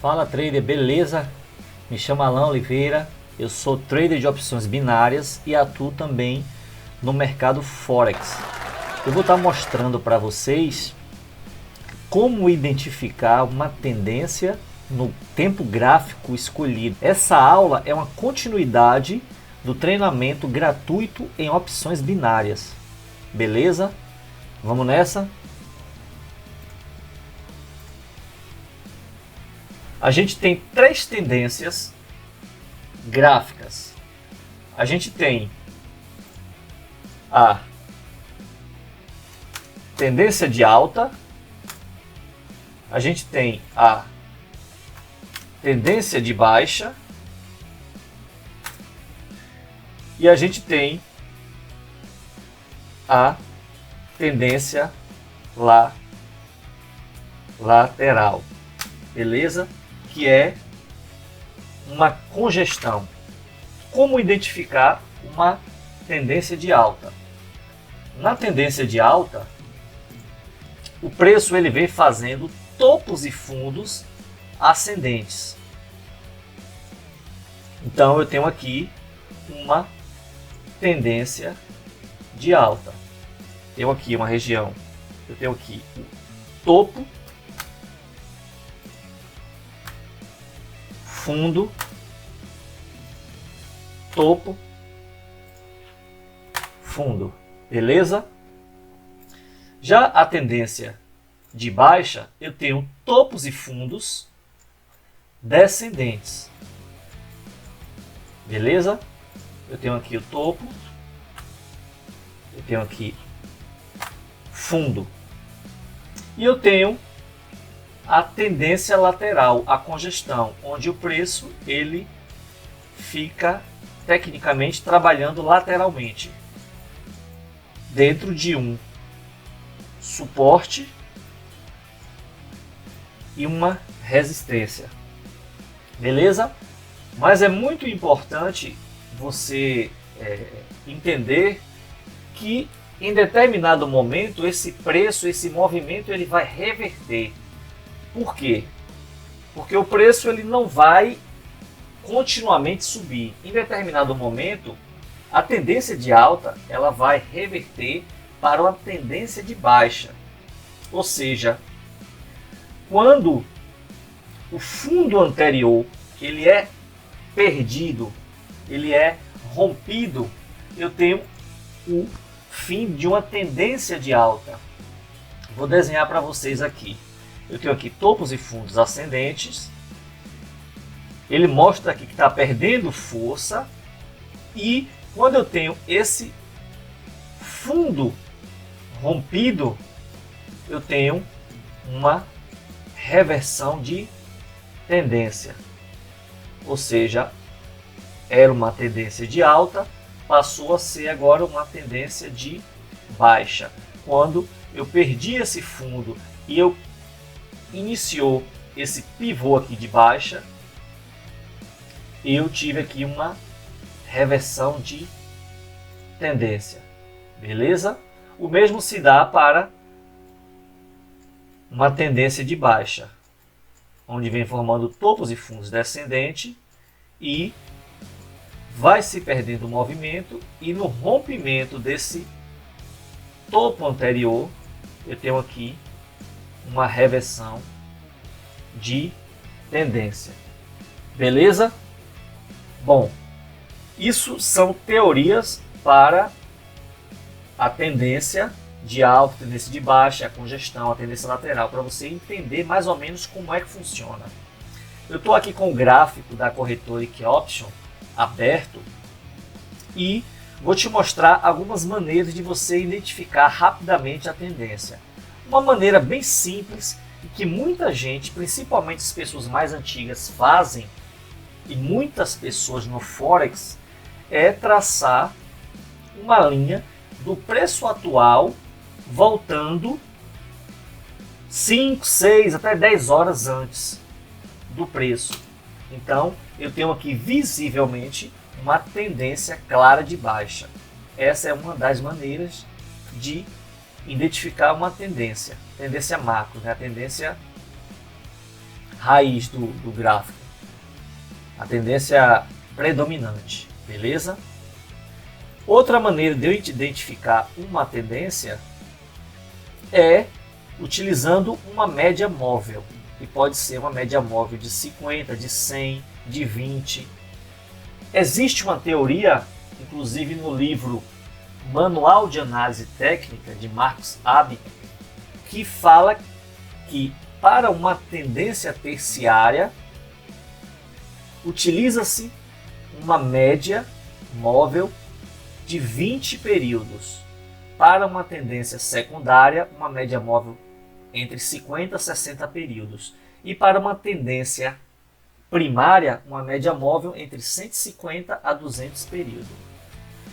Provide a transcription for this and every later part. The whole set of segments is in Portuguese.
Fala trader, beleza? Me chamo Alan Oliveira, eu sou trader de opções binárias e atuo também no mercado Forex. Eu vou estar mostrando para vocês como identificar uma tendência no tempo gráfico escolhido. Essa aula é uma continuidade do treinamento gratuito em opções binárias. Beleza? Vamos nessa? A gente tem três tendências gráficas. A gente tem a tendência de alta, a gente tem a tendência de baixa e a gente tem a tendência lateral, beleza? Que é uma congestão. Como identificar uma tendência de alta? Na tendência de alta, o preço ele vem fazendo topos e fundos ascendentes. Então eu tenho aqui uma tendência de alta. Tenho aqui uma região, eu tenho aqui o topo, fundo, topo, fundo, beleza? Já a tendência de baixa, eu tenho topos e fundos descendentes, beleza? Eu tenho aqui o topo, eu tenho aqui fundo e eu tenho a tendência lateral, a congestão, onde o preço ele fica tecnicamente trabalhando lateralmente dentro de um suporte e uma resistência, beleza? Mas é muito importante você entender que em determinado momento esse preço, esse movimento ele vai reverter. Por quê? Porque o preço ele não vai continuamente subir. Em determinado momento, a tendência de alta ela vai reverter para uma tendência de baixa. Ou seja, quando o fundo anterior ele é perdido, ele é rompido, eu tenho o fim de uma tendência de alta. Vou desenhar para vocês aqui. Eu tenho aqui topos e fundos ascendentes. Ele mostra aqui que está perdendo força. E quando eu tenho esse fundo rompido, eu tenho uma reversão de tendência. Ou seja, era uma tendência de alta, passou a ser agora uma tendência de baixa. Quando eu perdi esse fundo e eu iniciou esse pivô aqui de baixa, eu tive aqui uma reversão de tendência, beleza? O mesmo se dá para uma tendência de baixa, onde vem formando topos e fundos descendente e vai se perdendo o movimento, e no rompimento desse topo anterior eu tenho aqui uma reversão de tendência, beleza? Bom, isso são teorias para a tendência de alta, tendência de baixa, a congestão, a tendência lateral, para você entender mais ou menos como é que funciona. Eu estou aqui com o gráfico da corretora IKEOption aberto e vou te mostrar algumas maneiras de você identificar rapidamente a tendência. Uma maneira bem simples e que muita gente, principalmente as pessoas mais antigas, fazem, e muitas pessoas no Forex, é traçar uma linha do preço atual voltando 5, 6, até 10 horas antes do preço. Então, eu tenho aqui visivelmente uma tendência clara de baixa. Essa é uma das maneiras de identificar uma tendência macro, né? A tendência raiz do gráfico, a tendência predominante, beleza? Outra maneira de eu identificar uma tendência é utilizando uma média móvel, que pode ser uma média móvel de 50, de 100, de 20. Existe uma teoria, inclusive no livro Manual de Análise Técnica, de Marcos Abbe, que fala que para uma tendência terciária utiliza-se uma média móvel de 20 períodos. Para uma tendência secundária, uma média móvel entre 50 e 60 períodos. E para uma tendência primária, uma média móvel entre 150 a 200 períodos.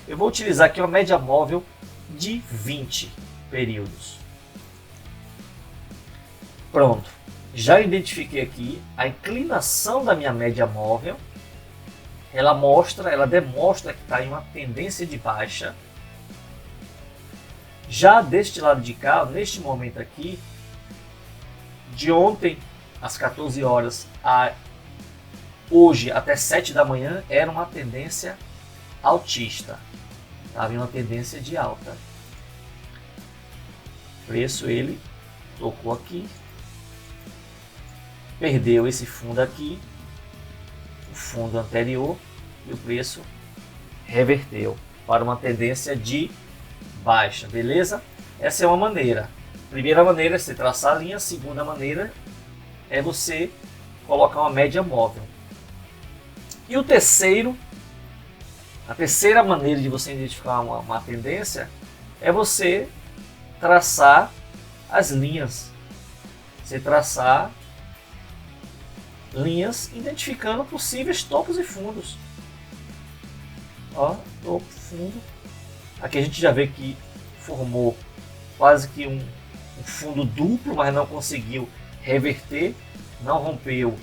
Eu vou utilizar aqui uma média móvel de 20 períodos. Pronto. Já identifiquei aqui a inclinação da minha média móvel. Ela demonstra que está em uma tendência de baixa. Já deste lado de cá, neste momento aqui, de ontem às 14 horas a hoje até 7 da manhã, era uma tendência altista. Estava em uma tendência de alta. O preço ele tocou aqui, perdeu esse fundo aqui, o fundo anterior, e o preço reverteu para uma tendência de baixa, beleza? Essa é uma maneira. Primeira maneira é você traçar a linha, segunda maneira é você colocar uma média móvel. E a terceira maneira de você identificar uma tendência é você traçar as linhas. Você traçar linhas identificando possíveis topos e fundos. Ó, topo, fundo. Aqui a gente já vê que formou quase que um fundo duplo, mas não conseguiu reverter, não rompeu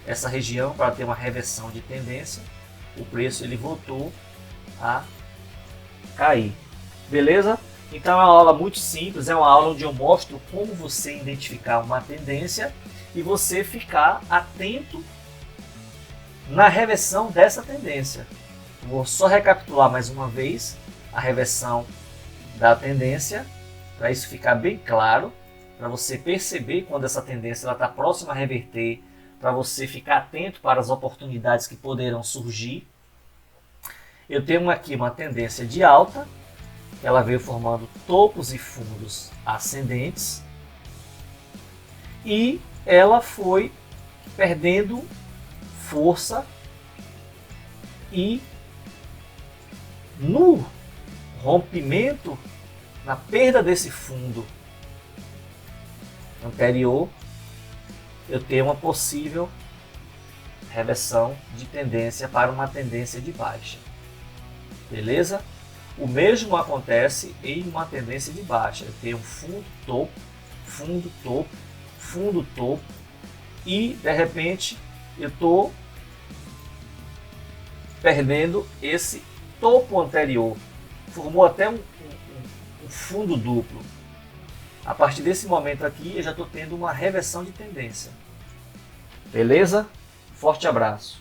essa região para ter uma reversão de tendência. O preço ele voltou a cair. Beleza? Então é uma aula muito simples, é uma aula onde eu mostro como você identificar uma tendência e você ficar atento na reversão dessa tendência. Vou só recapitular mais uma vez a reversão da tendência, para isso ficar bem claro, para você perceber quando essa tendência está próxima a reverter, para você ficar atento para as oportunidades que poderão surgir. Eu tenho aqui uma tendência de alta, ela veio formando topos e fundos ascendentes, e ela foi perdendo força, e no rompimento, na perda desse fundo anterior, eu tenho uma possível reversão de tendência para uma tendência de baixa. Beleza? O mesmo acontece em uma tendência de baixa. Eu tenho fundo, topo, fundo, topo, fundo, topo, e de repente eu estou perdendo esse topo anterior. Formou até um fundo duplo. A partir desse momento aqui eu já estou tendo uma reversão de tendência. Beleza? Forte abraço.